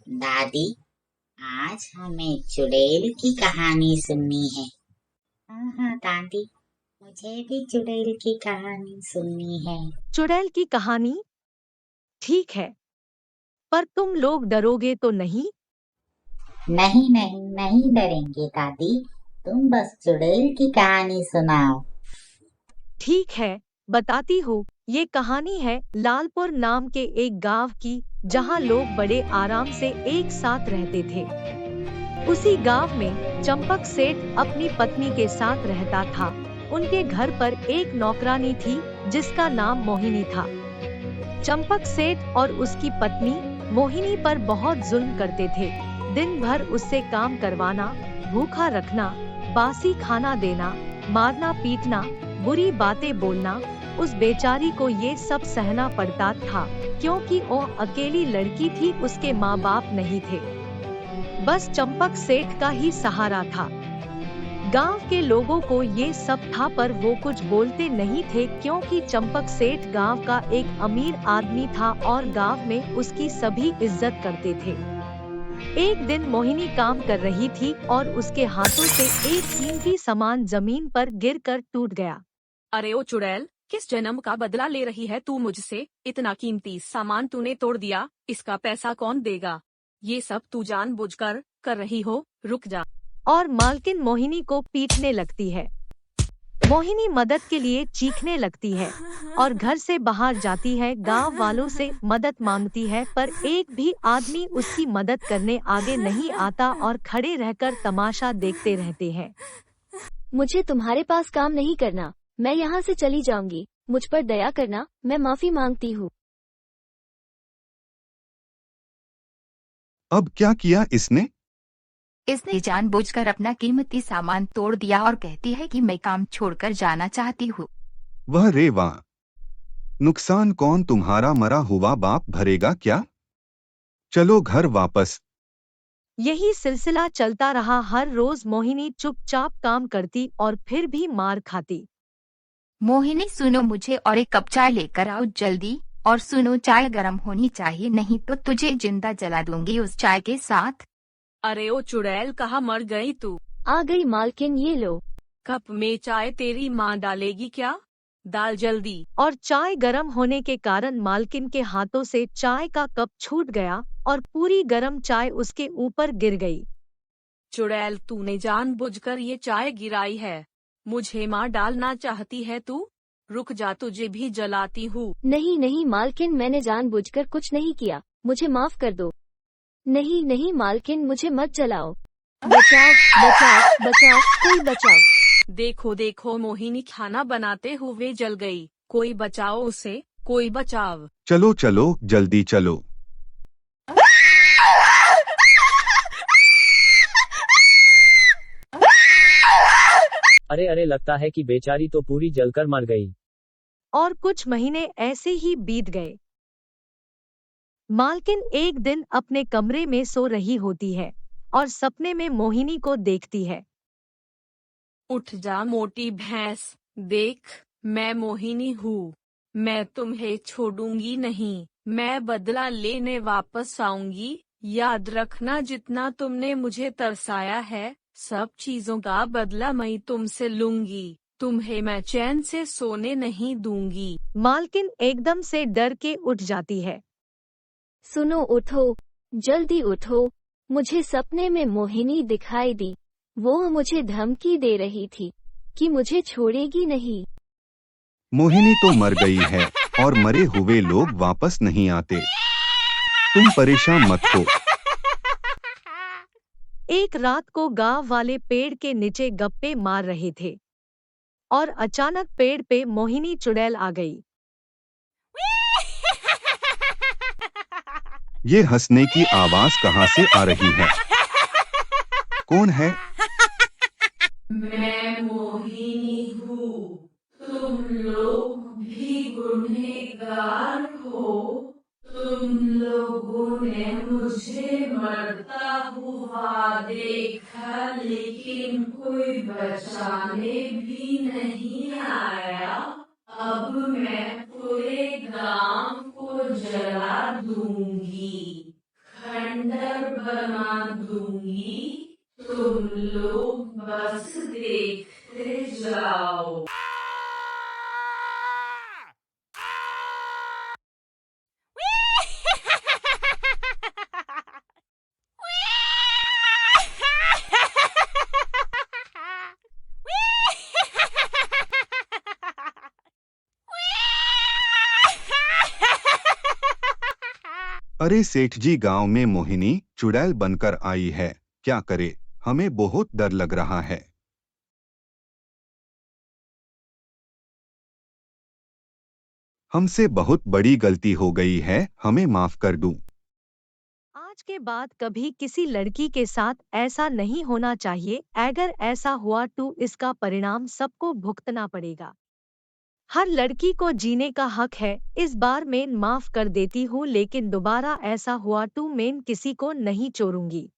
दादी, आज हमें चुड़ैल की कहानी सुननी है। हाँ हाँ दादी, मुझे भी चुड़ैल की कहानी सुननी है। चुड़ैल की कहानी? ठीक है, पर तुम लोग डरोगे तो नहीं? नहीं नहीं नहीं डरेंगे दादी, तुम बस चुड़ैल की कहानी सुनाओ। ठीक है, बताती हूँ। ये कहानी है लालपुर नाम के एक गांव की, जहाँ लोग बड़े आराम से एक साथ रहते थे। उसी गांव में चंपक सेठ अपनी पत्नी के साथ रहता था। उनके घर पर एक नौकरानी थी, जिसका नाम मोहिनी था। चंपक सेठ और उसकी पत्नी मोहिनी पर बहुत जुल्म करते थे। दिन भर उससे काम करवाना, भूखा रखना, बासी खाना देना, मारना पीटना, बुरी बातें बोलना। उस बेचारी को ये सब सहना पड़ता था, क्योंकि वो अकेली लड़की थी, उसके माँ बाप नहीं थे। बस चंपक सेठ का ही सहारा था। गांव के लोगों को ये सब था, पर वो कुछ बोलते नहीं थे, क्योंकि चंपक सेठ गांव का एक अमीर आदमी था और गांव में उसकी सभी इज्जत करते थे। एक दिन मोहिनी काम कर रही थी और उसके हाथों से एक कीमती सामान जमीन पर गिरकर टूट गया। अरे ओ चुड़ैल, किस जन्म का बदला ले रही है तू मुझसे? इतना कीमती सामान तूने तोड़ दिया, इसका पैसा कौन देगा? ये सब तू जानबूझकर कर रही हो? रुक जा। और मालकिन मोहिनी को पीटने लगती है। मोहिनी मदद के लिए चीखने लगती है और घर से बाहर जाती है। गांव वालों से मदद मांगती है, पर एक भी आदमी उसकी मदद करने आगे नहीं आता और खड़े रहकर तमाशा देखते रहते हैं। मुझे तुम्हारे पास काम नहीं करना, मैं यहाँ से चली जाऊंगी। मुझ पर दया करना, मैं माफी मांगती हूँ। अब क्या किया इसने? इसने जानबूझकर अपना कीमती सामान तोड़ दिया और कहती है कि मैं काम छोड़कर जाना चाहती हूँ। वह रे वाह! नुकसान कौन तुम्हारा मरा हुआ बाप भरेगा क्या? चलो घर वापस। यही सिलसिला चलता रहा। हर रोज मोहिनी चुपचाप काम करती और फिर भी मार खाती। मोहिनी सुनो, मुझे और एक कप चाय लेकर आओ जल्दी। और सुनो, चाय गर्म होनी चाहिए, नहीं तो तुझे जिंदा जला दूंगी उस चाय के साथ। अरे ओ चुड़ैल, कहाँ मर गई तू? आ गई मालकिन, ये लो। कप में चाय तेरी माँ डालेगी क्या? डाल जल्दी। और चाय गर्म होने के कारण मालकिन के हाथों से चाय का कप छूट गया और पूरी गर्म चाय उसके ऊपर गिर गई। चुड़ैल, तूने जानबूझकर ये चाय गिराई है। मुझे मार डालना चाहती है तू? रुक जा, तुझे भी जलाती हूँ। नहीं नहीं मालकिन, मैंने जानबूझकर कुछ नहीं किया, मुझे माफ कर दो। नहीं नहीं मालकिन, मुझे मत जलाओ। बचाओ बचाओ बचाओ, कोई बचाओ। देखो देखो, मोहिनी खाना बनाते हुए जल गई। कोई बचाओ उसे, कोई बचाव। चलो चलो जल्दी चलो। अरे अरे, लगता है कि बेचारी तो पूरी जलकर मर गई। और कुछ महीने ऐसे ही बीत गए। मालकिन एक दिन अपने कमरे में सो रही होती है और सपने में मोहिनी को देखती है। उठ जा मोटी भैंस, देख मैं मोहिनी हूँ। मैं तुम्हें छोड़ूंगी नहीं, मैं बदला लेने वापस आऊंगी। याद रखना, जितना तुमने मुझे तरसाया है, सब चीजों का बदला मैं तुमसे लूंगी। तुम्हें मैं चैन से सोने नहीं दूंगी। मालकिन एकदम से डर के उठ जाती है। सुनो, उठो, जल्दी उठो। मुझे सपने में मोहिनी दिखाई दी। वो मुझे धमकी दे रही थी कि मुझे छोड़ेगी नहीं। मोहिनी तो मर गई है और मरे हुए लोग वापस नहीं आते। तुम परेशान मत हो। एक रात को गांव वाले पेड़ के नीचे गप्पे मार रहे थे और अचानक पेड़ पे मोहिनी चुड़ैल आ गई। ये हंसने की आवाज कहाँ से आ रही है? कौन है? मैं मोहिनी हूँ। तुम लोग भी गुनहगार हो। तुम लोगों ने मुझे मरता हुआ देखा, लेकिन कोई बचाने भी नहीं आया। अब मैं पूरे गांव को जला दूंगी। खंडर अरे सेठ जी, गांव में मोहिनी चुड़ैल बनकर आई है, क्या करे, हमें बहुत डर लग रहा है। हमसे बहुत बड़ी गलती हो गई है, हमें माफ कर दो। आज के बाद कभी किसी लड़की के साथ ऐसा नहीं होना चाहिए। अगर ऐसा हुआ तो इसका परिणाम सबको भुगतना पड़ेगा। हर लड़की को जीने का हक है। इस बार मैं माफ कर देती हूँ, लेकिन दोबारा ऐसा हुआ तो मैं किसी को नहीं छोड़ूंगी।